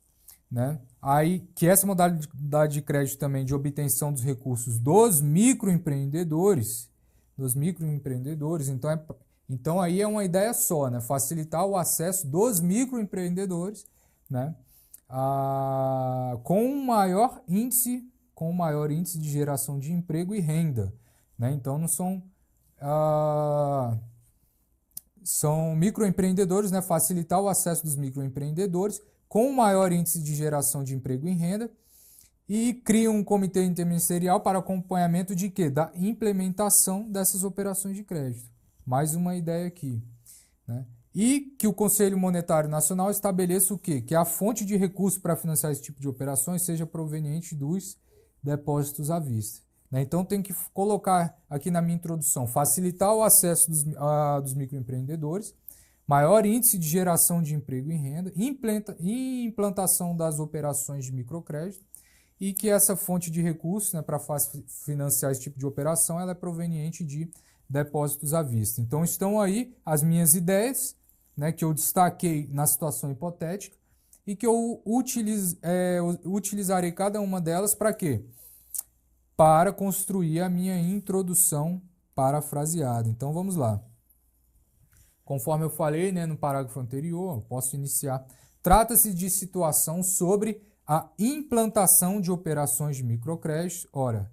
né, aí que essa modalidade de crédito também de obtenção dos recursos dos microempreendedores, então aí é uma ideia só, né, facilitar o acesso dos microempreendedores, né, com maior índice de geração de emprego e renda, né? Então não são microempreendedores, né? Facilitar o acesso dos microempreendedores com maior índice de geração de emprego e renda e cria um comitê interministerial para acompanhamento de quê? Da implementação dessas operações de crédito. Mais uma ideia aqui, né? E que o Conselho Monetário Nacional estabeleça o quê? Que a fonte de recursos para financiar esse tipo de operações seja proveniente dos depósitos à vista. Né? Então, tem que colocar aqui na minha introdução, facilitar o acesso dos microempreendedores, maior índice de geração de emprego e renda, implantação das operações de microcrédito e que essa fonte de recursos, né, para financiar esse tipo de operação ela é proveniente de depósitos à vista. Então, estão aí as minhas ideias, né, que eu destaquei na situação hipotética e que eu utilizarei cada uma delas para quê? Para construir a minha introdução parafraseada. Então vamos lá. Conforme eu falei, né, no parágrafo anterior, eu posso iniciar. Trata-se de situação sobre a implantação de operações de microcrédito. Ora,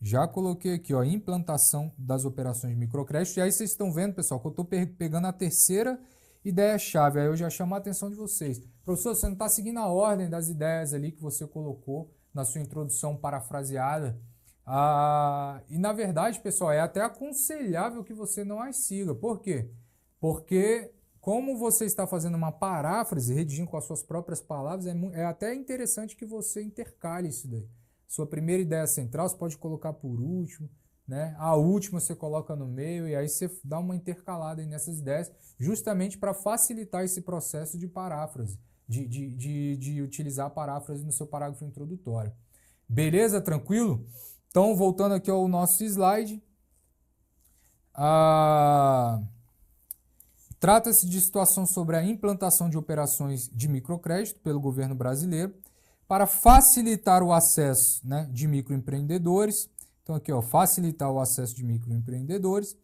já coloquei aqui, ó, implantação das operações de microcrédito. E aí vocês estão vendo, pessoal, que eu estou pegando a terceira ideia-chave. Aí eu já chamo a atenção de vocês. Professor, você não está seguindo a ordem das ideias ali que você colocou na sua introdução parafraseada. E na verdade, pessoal, é até aconselhável que você não as siga. Por quê? Porque como você está fazendo uma paráfrase, redigindo com as suas próprias palavras, é até interessante que você intercale isso daí. Sua primeira ideia central você pode colocar por último, né? A última você coloca no meio e aí você dá uma intercalada aí nessas ideias, justamente para facilitar esse processo de paráfrase, de utilizar a paráfrase no seu parágrafo introdutório. Beleza? Tranquilo? Então, voltando aqui ao nosso slide. Trata-se de situação sobre a implantação de operações de microcrédito pelo governo brasileiro para facilitar o acesso, né, de microempreendedores. Então, aqui, ó, facilitar o acesso de microempreendedores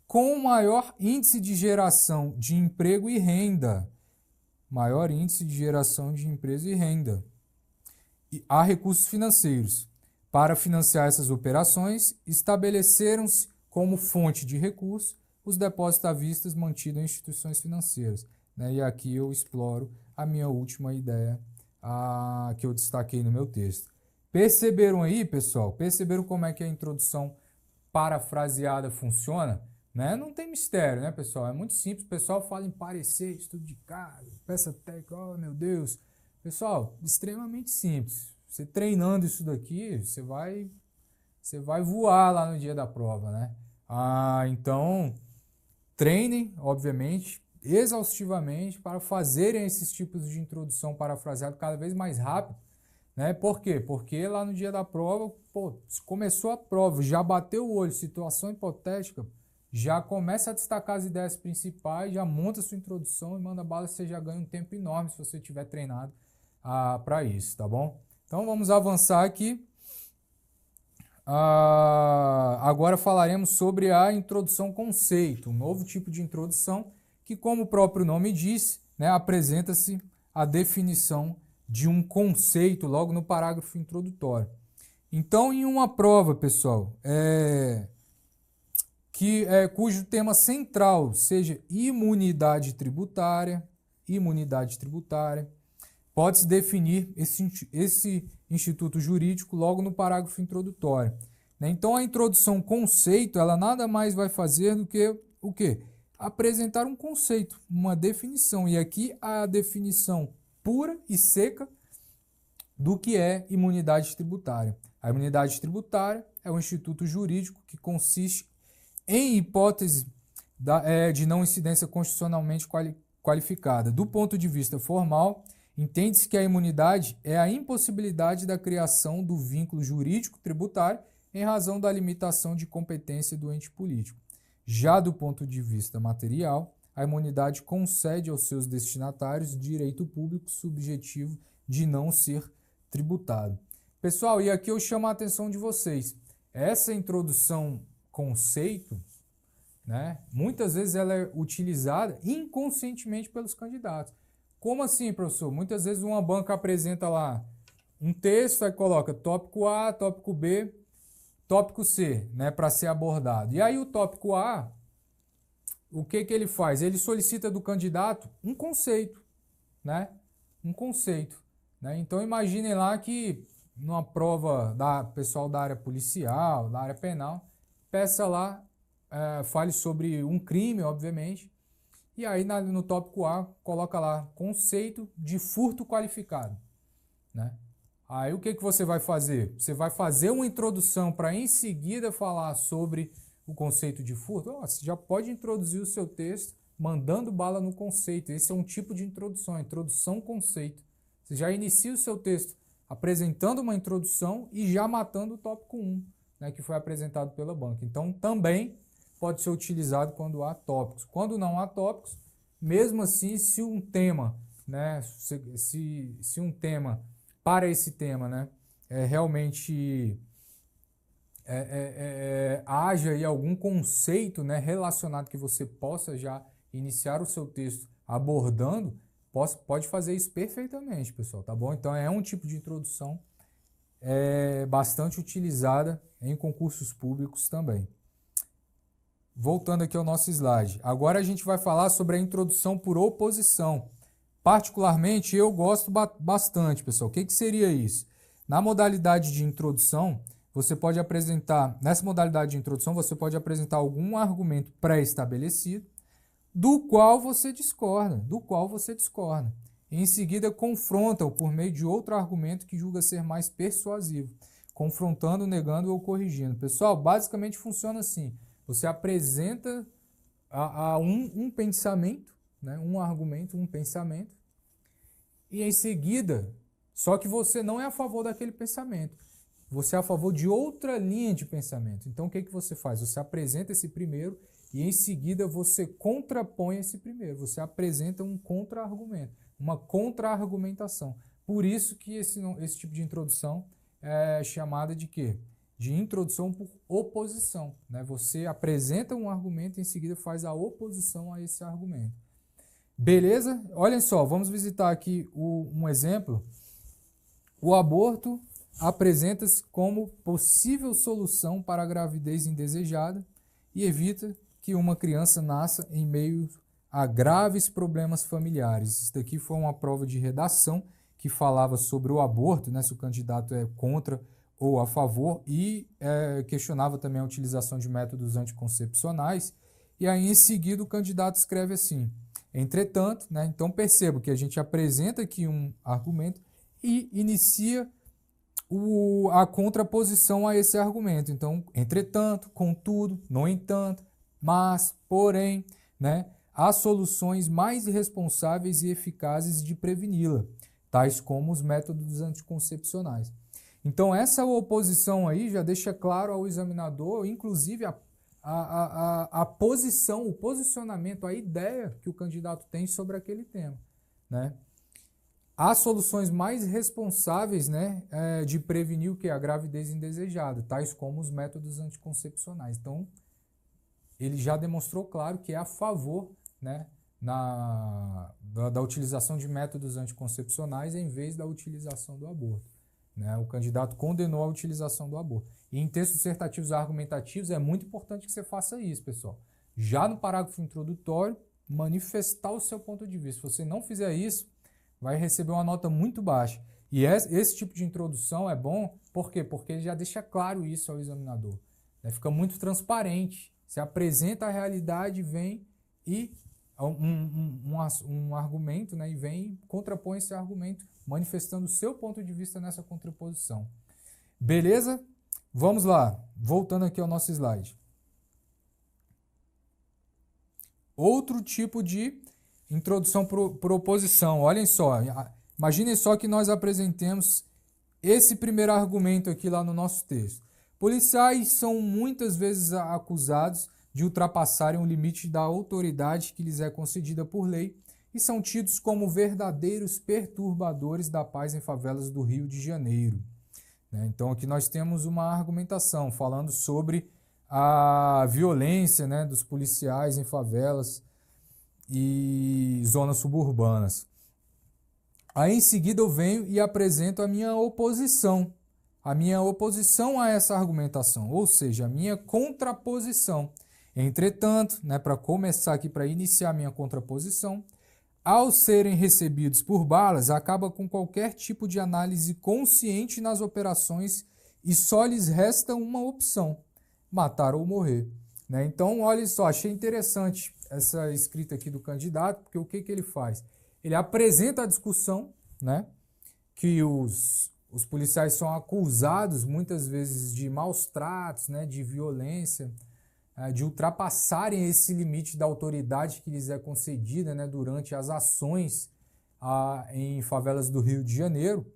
com maior índice de geração de emprego e renda. Maior índice de geração de emprego e renda. E há recursos financeiros. Para financiar essas operações, estabeleceram-se como fonte de recursos os depósitos à vista mantidos em instituições financeiras. Né? E aqui eu exploro a minha última ideia que eu destaquei no meu texto. Perceberam aí, pessoal? Perceberam como é que a introdução parafraseada funciona? Né? Não tem mistério, né, pessoal? É muito simples. O pessoal fala em parecer, estudo de caso, peça técnica, oh meu Deus. Pessoal, extremamente simples. Você treinando isso daqui, você vai voar lá no dia da prova, né? Então, treinem, obviamente, exaustivamente para fazerem esses tipos de introdução parafraseada cada vez mais rápido, né? Por quê? Porque lá no dia da prova, pô, começou a prova, já bateu o olho, situação hipotética, já começa a destacar as ideias principais, já monta sua introdução e manda bala, você já ganha um tempo enorme se você tiver treinado para isso, tá bom? Então vamos avançar aqui. Agora falaremos sobre a introdução conceito, um novo tipo de introdução que, como o próprio nome diz, né, apresenta-se a definição de um conceito logo no parágrafo introdutório. Então, em uma prova, pessoal, cujo tema central seja imunidade tributária, pode-se definir esse instituto jurídico logo no parágrafo introdutório. Então, a introdução conceito, ela nada mais vai fazer do que o quê? Apresentar um conceito, uma definição. E aqui a definição pura e seca do que é imunidade tributária. A imunidade tributária é um instituto jurídico que consiste em hipótese de não incidência constitucionalmente qualificada. Do ponto de vista formal, entende-se que a imunidade é a impossibilidade da criação do vínculo jurídico tributário em razão da limitação de competência do ente político. Já do ponto de vista material, a imunidade concede aos seus destinatários direito público subjetivo de não ser tributado. Pessoal, e aqui eu chamo a atenção de vocês. Essa introdução conceito, né, muitas vezes ela é utilizada inconscientemente pelos candidatos. Como assim, professor? Muitas vezes uma banca apresenta lá um texto, aí coloca tópico A, tópico B, tópico C, né, para ser abordado. E aí o tópico A, o que ele faz? Ele solicita do candidato um conceito, né? Um conceito. Né? Então imaginem lá que numa prova da pessoal da área policial, da área penal, peça lá, fale sobre um crime, obviamente, e aí no tópico A coloca lá conceito de furto qualificado. Né? Aí o que você vai fazer? Você vai fazer uma introdução para em seguida falar sobre o conceito de furto? Você já pode introduzir o seu texto mandando bala no conceito. Esse é um tipo de introdução, introdução conceito. Você já inicia o seu texto apresentando uma introdução e já matando o tópico 1, né, que foi apresentado pela banca. Então também pode ser utilizado quando há tópicos. Quando não há tópicos, mesmo assim, se um tema né, se um tema, para esse tema, né, realmente haja aí algum conceito, né, relacionado que você possa já iniciar o seu texto abordando, pode fazer isso perfeitamente, pessoal, tá bom? Então é um tipo de introdução bastante utilizada em concursos públicos também. Voltando aqui ao nosso slide. Agora a gente vai falar sobre a introdução por oposição. Particularmente, eu gosto bastante, pessoal. O que seria isso? Na modalidade de introdução, você pode apresentar, nessa modalidade de introdução, você pode apresentar algum argumento pré-estabelecido, do qual você discorda. Em seguida, confronta-o por meio de outro argumento que julga ser mais persuasivo, confrontando, negando ou corrigindo. Pessoal, basicamente funciona assim. Você apresenta um pensamento, né? Um argumento, um pensamento, e em seguida, só que você não é a favor daquele pensamento, você é a favor de outra linha de pensamento. Então, o que você faz? Você apresenta esse primeiro e em seguida você contrapõe esse primeiro, você apresenta um contra-argumento, uma contra-argumentação. Por isso que esse tipo de introdução é chamada de quê? De introdução por oposição, né? Você apresenta um argumento e em seguida faz a oposição a esse argumento. Beleza? Olhem só, vamos visitar aqui um exemplo. O aborto apresenta-se como possível solução para a gravidez indesejada e evita que uma criança nasça em meio a graves problemas familiares. Isso daqui foi uma prova de redação que falava sobre o aborto, né? Se o candidato é contra ou a favor, e questionava também a utilização de métodos anticoncepcionais, e aí em seguida o candidato escreve assim: entretanto, né, então percebo que a gente apresenta aqui um argumento e inicia a contraposição a esse argumento. Então, entretanto, contudo, no entanto, mas, porém, né, há soluções mais responsáveis e eficazes de preveni-la, tais como os métodos anticoncepcionais. Então, essa oposição aí já deixa claro ao examinador, inclusive, a posição, o posicionamento, a ideia que o candidato tem sobre aquele tema, né? Há soluções mais responsáveis, né, de prevenir o que? A gravidez indesejada, tais como os métodos anticoncepcionais. Então, ele já demonstrou claro que é a favor, né, da utilização de métodos anticoncepcionais em vez da utilização do aborto. Né? O candidato condenou a utilização do aborto. E em textos dissertativos argumentativos é muito importante que você faça isso, pessoal. Já no parágrafo introdutório, manifestar o seu ponto de vista. Se você não fizer isso, vai receber uma nota muito baixa. E esse tipo de introdução é bom, por quê? Porque ele já deixa claro isso ao examinador. Né? Fica muito transparente. Você apresenta a realidade, vem e um argumento, né, e vem contrapõe esse argumento, manifestando o seu ponto de vista nessa contraposição. Beleza? Vamos lá, voltando aqui ao nosso slide. Outro tipo de introdução por oposição. Olhem só, imaginem só que nós apresentemos esse primeiro argumento aqui lá no nosso texto. Policiais são muitas vezes acusados de ultrapassarem o limite da autoridade que lhes é concedida por lei e são tidos como verdadeiros perturbadores da paz em favelas do Rio de Janeiro. Então aqui nós temos uma argumentação falando sobre a violência, né, dos policiais em favelas e zonas suburbanas. Aí em seguida eu venho e apresento a minha oposição a essa argumentação, ou seja, a minha contraposição. Entretanto, né, para começar aqui, para iniciar minha contraposição, ao serem recebidos por balas, acaba com qualquer tipo de análise consciente nas operações e só lhes resta uma opção: matar ou morrer. Né? Então, olha só, achei interessante essa escrita aqui do candidato, porque o que ele faz? Ele apresenta a discussão, né, que os policiais são acusados muitas vezes de maus tratos, né, de violência, de ultrapassarem esse limite da autoridade que lhes é concedida, né, durante as ações em favelas do Rio de Janeiro.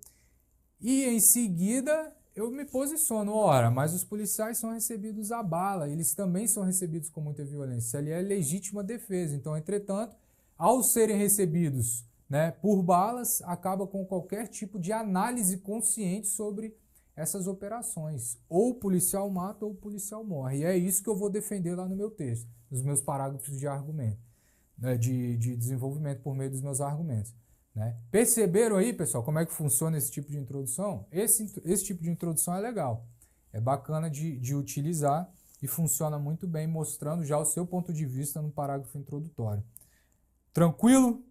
E em seguida eu me posiciono, ora, mas os policiais são recebidos a bala, eles também são recebidos com muita violência, ali é legítima defesa. Então, entretanto, ao serem recebidos né, por balas, acaba com qualquer tipo de análise consciente sobre essas operações. Ou o policial mata ou o policial morre. E é isso que eu vou defender lá no meu texto, nos meus parágrafos de argumento, né, de desenvolvimento por meio dos meus argumentos. Né? Perceberam aí, pessoal, como é que funciona esse tipo de introdução? Esse tipo de introdução é legal. É bacana de utilizar e funciona muito bem, mostrando já o seu ponto de vista no parágrafo introdutório. Tranquilo?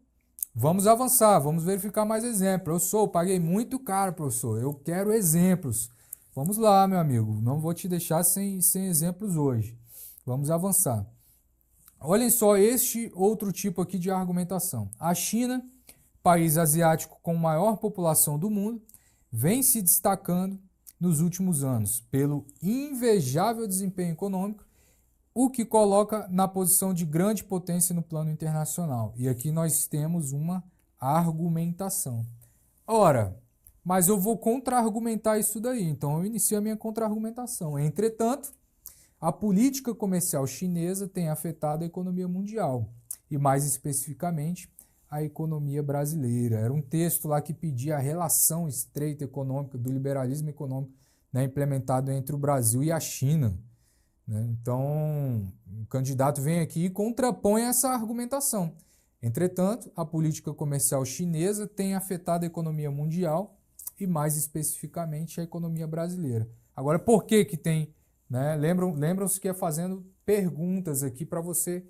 Vamos avançar, vamos verificar mais exemplos. Professor, paguei muito caro, professor. Eu quero exemplos. Vamos lá, meu amigo. Não vou te deixar sem exemplos hoje. Vamos avançar. Olhem só este outro tipo aqui de argumentação. A China, país asiático com maior população do mundo, vem se destacando nos últimos anos pelo invejável desempenho econômico, o que coloca na posição de grande potência no plano internacional. E aqui nós temos uma argumentação. Ora, mas eu vou contra-argumentar isso daí, então eu inicio a minha contra-argumentação. Entretanto, a política comercial chinesa tem afetado a economia mundial, e mais especificamente a economia brasileira. Era um texto lá que pedia a relação estreita econômica, do liberalismo econômico, né, implementado entre o Brasil e a China. Então, o candidato vem aqui e contrapõe essa argumentação. Entretanto, a política comercial chinesa tem afetado a economia mundial e, mais especificamente, a economia brasileira. Agora, por que que tem? Né? Lembram-se que é fazendo perguntas aqui para você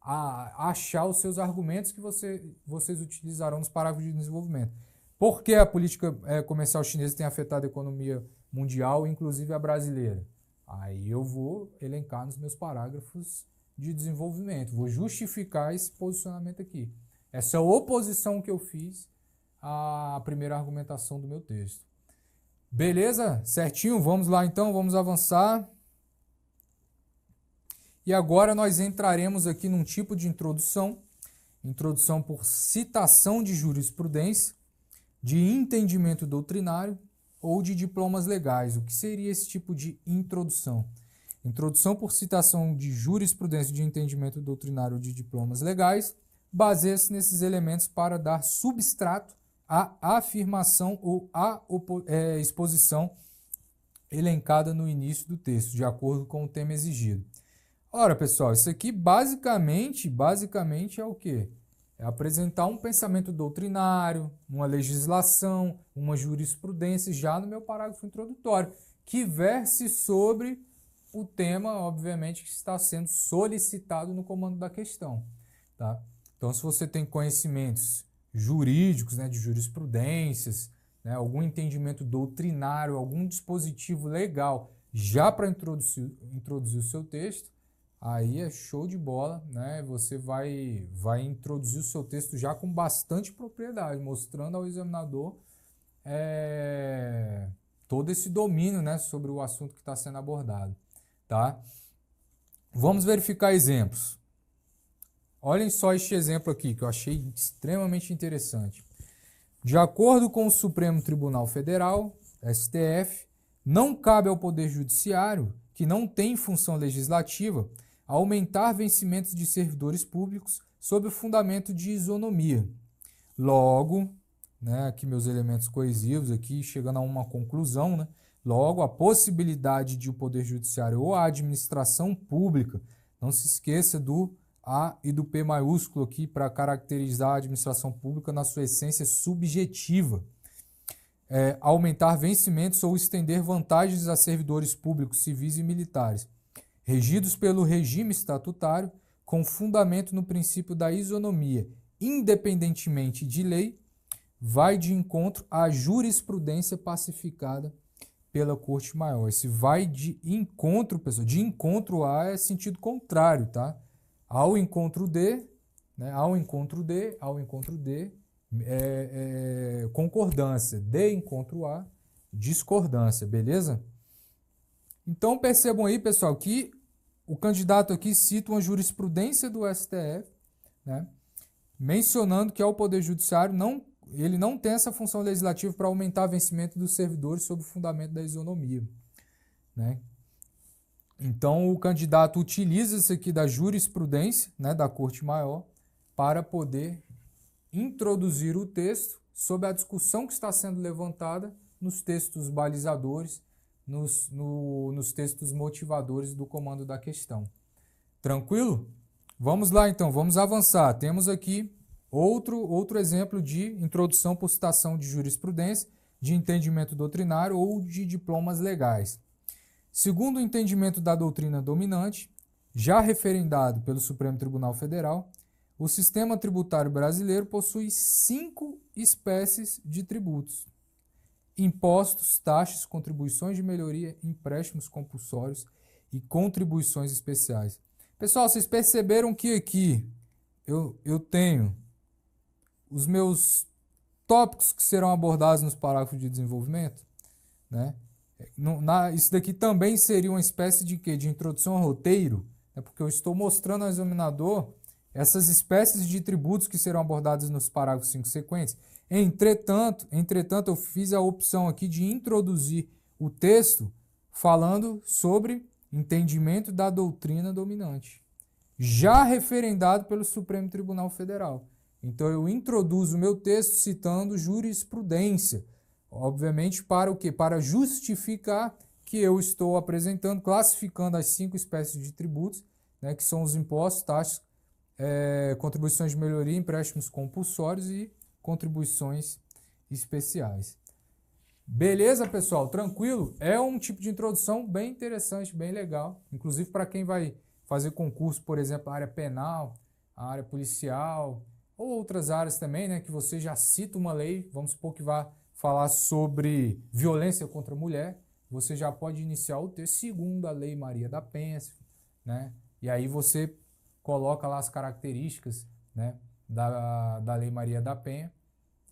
achar os seus argumentos que vocês utilizarão nos parágrafos de desenvolvimento. Por que a política comercial chinesa tem afetado a economia mundial, inclusive a brasileira? Aí eu vou elencar nos meus parágrafos de desenvolvimento, vou justificar esse posicionamento aqui. Essa oposição que eu fiz à primeira argumentação do meu texto. Beleza? Certinho? Vamos lá então, vamos avançar. E agora nós entraremos aqui num tipo de introdução por citação de jurisprudência, de entendimento doutrinário, ou de diplomas legais. O que seria esse tipo de introdução? Introdução por citação de jurisprudência, de entendimento doutrinário de diplomas legais, baseia-se nesses elementos para dar substrato à afirmação ou à exposição elencada no início do texto, de acordo com o tema exigido. Ora, pessoal, isso aqui basicamente é o quê? É apresentar um pensamento doutrinário, uma legislação, uma jurisprudência, já no meu parágrafo introdutório, que verse sobre o tema, obviamente, que está sendo solicitado no comando da questão. Tá? Então, se você tem conhecimentos jurídicos, né, de jurisprudências, né, algum entendimento doutrinário, algum dispositivo legal já para introduzir o seu texto, aí é show de bola, né? Você vai introduzir o seu texto já com bastante propriedade, mostrando ao examinador todo esse domínio, né, sobre o assunto que está sendo abordado. Tá? Vamos verificar exemplos. Olhem só este exemplo aqui, que eu achei extremamente interessante. De acordo com o Supremo Tribunal Federal, STF, não cabe ao Poder Judiciário, que não tem função legislativa, aumentar vencimentos de servidores públicos sob o fundamento de isonomia. Logo, né, aqui meus elementos coesivos, aqui chegando a uma conclusão, né, logo a possibilidade de o Poder Judiciário ou a administração pública, não se esqueça do A e do P maiúsculo aqui para caracterizar a administração pública na sua essência subjetiva, aumentar vencimentos ou estender vantagens a servidores públicos, civis e militares, regidos pelo regime estatutário, com fundamento no princípio da isonomia, independentemente de lei, vai de encontro à jurisprudência pacificada pela Corte Maior. Esse vai de encontro, pessoal, de encontro a é sentido contrário, tá? Ao encontro de, né? Ao encontro de, concordância, de encontro a, discordância, beleza? Então percebam aí, pessoal, que o candidato aqui cita uma jurisprudência do STF, né, mencionando que ao Poder Judiciário ele não tem essa função legislativa para aumentar o vencimento dos servidores sob o fundamento da isonomia. Né? Então o candidato utiliza isso aqui da jurisprudência, né, da Corte Maior para poder introduzir o texto sobre a discussão que está sendo levantada nos textos balizadores, nos textos motivadores do comando da questão. Tranquilo? Vamos lá então, vamos avançar. Temos aqui outro exemplo de introdução por citação de jurisprudência, de entendimento doutrinário ou de diplomas legais. Segundo o entendimento da doutrina dominante, já referendado pelo Supremo Tribunal Federal, o sistema tributário brasileiro possui 5 espécies de tributos: impostos, taxas, contribuições de melhoria, empréstimos compulsórios e contribuições especiais. Pessoal, vocês perceberam que aqui eu tenho os meus tópicos que serão abordados nos parágrafos de desenvolvimento, né? Isso daqui também seria uma espécie de quê? De introdução ao roteiro, né? Porque eu estou mostrando ao examinador essas espécies de tributos que serão abordados nos parágrafos 5 sequentes. Entretanto, eu fiz a opção aqui de introduzir o texto falando sobre entendimento da doutrina dominante, já referendado pelo Supremo Tribunal Federal. Então eu introduzo o meu texto citando jurisprudência, obviamente para o quê? Para justificar que eu estou apresentando, classificando as 5 espécies de tributos, né, que são os impostos, taxas, contribuições de melhoria, empréstimos compulsórios e contribuições especiais. Beleza, pessoal? Tranquilo? É um tipo de introdução bem interessante, bem legal. Inclusive para quem vai fazer concurso, por exemplo, a área penal, a área policial, ou outras áreas também, né, que você já cita uma lei, vamos supor que vá falar sobre violência contra a mulher, você já pode iniciar o texto segundo a Lei Maria da Penha, né? E aí você coloca lá as características, né, da Lei Maria da Penha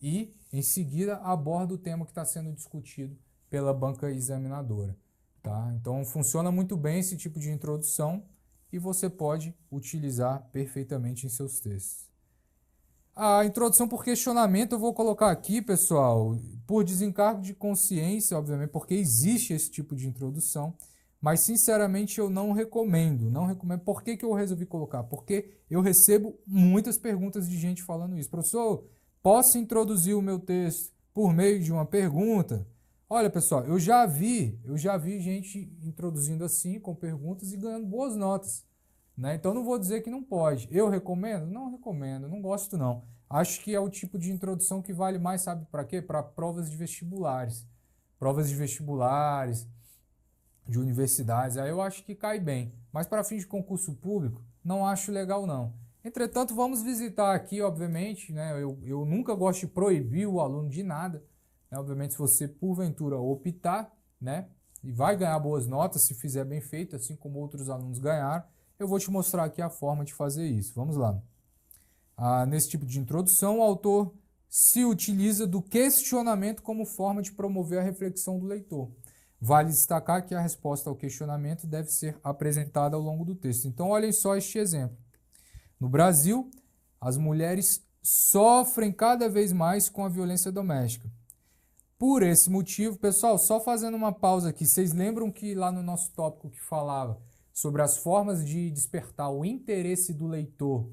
e, em seguida, aborda o tema que está sendo discutido pela banca examinadora. Tá? Então, funciona muito bem esse tipo de introdução e você pode utilizar perfeitamente em seus textos. A introdução por questionamento eu vou colocar aqui, pessoal, por desencargo de consciência, obviamente, porque existe esse tipo de introdução, mas, sinceramente, eu não recomendo. Por que eu resolvi colocar? Porque eu recebo muitas perguntas de gente falando isso. Professor, posso introduzir o meu texto por meio de uma pergunta? Olha, pessoal, eu já vi gente introduzindo assim, com perguntas e ganhando boas notas, né? Então, não vou dizer que não pode. Eu recomendo? Não recomendo, não gosto não. Acho que é o tipo de introdução que vale mais, sabe para quê? Para provas de vestibulares. Provas de vestibulares, de universidades, aí eu acho que cai bem. Mas para fins de concurso público, não acho legal não. Entretanto, vamos visitar aqui, obviamente, né? Eu nunca gosto de proibir o aluno de nada, né? Obviamente, se você, porventura, optar, né, e vai ganhar boas notas se fizer bem feito, assim como outros alunos ganharam, eu vou te mostrar aqui a forma de fazer isso. Vamos lá. Nesse tipo de introdução, o autor se utiliza do questionamento como forma de promover a reflexão do leitor. Vale destacar que a resposta ao questionamento deve ser apresentada ao longo do texto. Então, olhem só este exemplo. No Brasil, as mulheres sofrem cada vez mais com a violência doméstica. Por esse motivo, pessoal, só fazendo uma pausa aqui, vocês lembram que lá no nosso tópico que falava sobre as formas de despertar o interesse do leitor,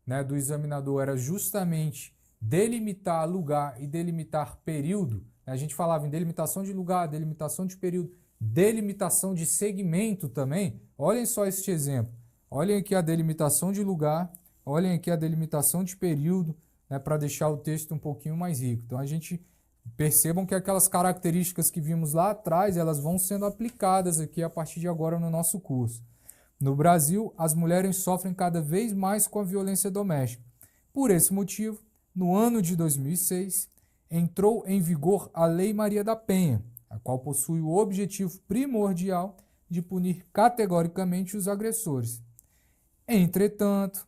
né, do examinador, era justamente delimitar lugar e delimitar período? A gente falava em delimitação de lugar, delimitação de período, delimitação de segmento também. Olhem só este exemplo. Olhem aqui a delimitação de lugar, olhem aqui a delimitação de período, né, para deixar o texto um pouquinho mais rico. Então, a gente percebam que aquelas características que vimos lá atrás, elas vão sendo aplicadas aqui a partir de agora no nosso curso. No Brasil, as mulheres sofrem cada vez mais com a violência doméstica. Por esse motivo, no ano de 2006, entrou em vigor a Lei Maria da Penha, a qual possui o objetivo primordial de punir categoricamente os agressores. Entretanto,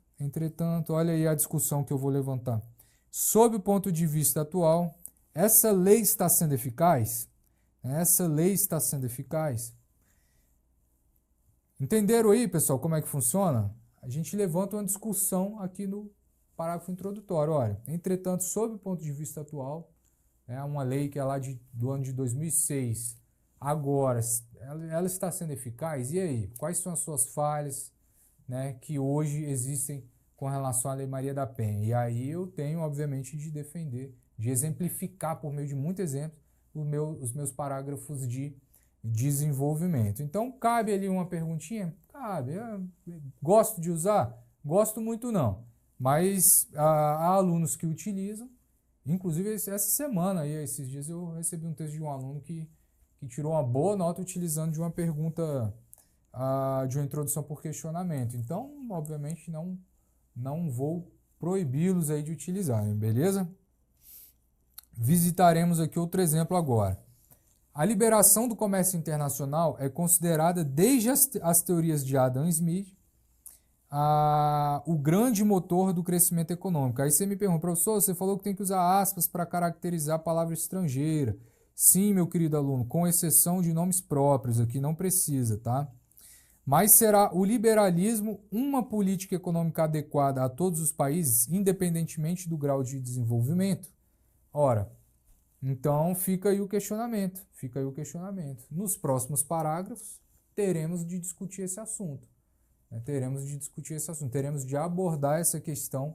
olha aí a discussão que eu vou levantar. Sob o ponto de vista atual, essa lei está sendo eficaz? Essa lei está sendo eficaz? Entenderam aí, pessoal, como é que funciona? A gente levanta uma discussão aqui no parágrafo introdutório. Olha, entretanto, sob o ponto de vista atual, é uma lei que é lá do ano de 2006. Agora, ela está sendo eficaz? E aí? Quais são as suas falhas, né, que hoje existem com relação à Lei Maria da Penha. E aí eu tenho, obviamente, de defender, de exemplificar por meio de muitos exemplos os meus parágrafos de desenvolvimento. Então, cabe ali uma perguntinha? Cabe. Gosto de usar? Gosto muito não. Mas há alunos que utilizam. Inclusive, essa semana, aí, esses dias, eu recebi um texto de um aluno que tirou uma boa nota utilizando de uma pergunta, de uma introdução por questionamento. Então, obviamente, não vou proibi-los aí de utilizarem, beleza? Visitaremos aqui outro exemplo agora. A liberação do comércio internacional é considerada, desde as teorias de Adam Smith, o grande motor do crescimento econômico. Aí você me pergunta, professor, você falou que tem que usar aspas para caracterizar a palavra estrangeira. Sim, meu querido aluno, com exceção de nomes próprios, aqui não precisa, tá? Mas será o liberalismo uma política econômica adequada a todos os países, independentemente do grau de desenvolvimento? Ora, então fica aí o questionamento, Nos próximos parágrafos, teremos de discutir esse assunto. Teremos de abordar essa questão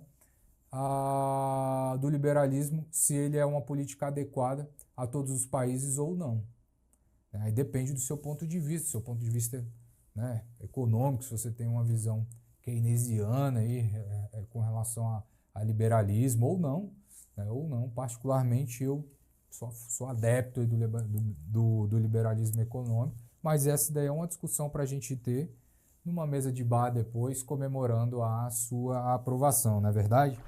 do liberalismo, se ele é uma política adequada a todos os países ou não. Aí depende do seu ponto de vista, né, econômico, se você tem uma visão keynesiana aí, com relação a liberalismo ou não. Particularmente eu sou adepto aí do liberalismo econômico, mas essa daí é uma discussão para a gente ter numa mesa de bar depois, comemorando a sua aprovação, não é verdade?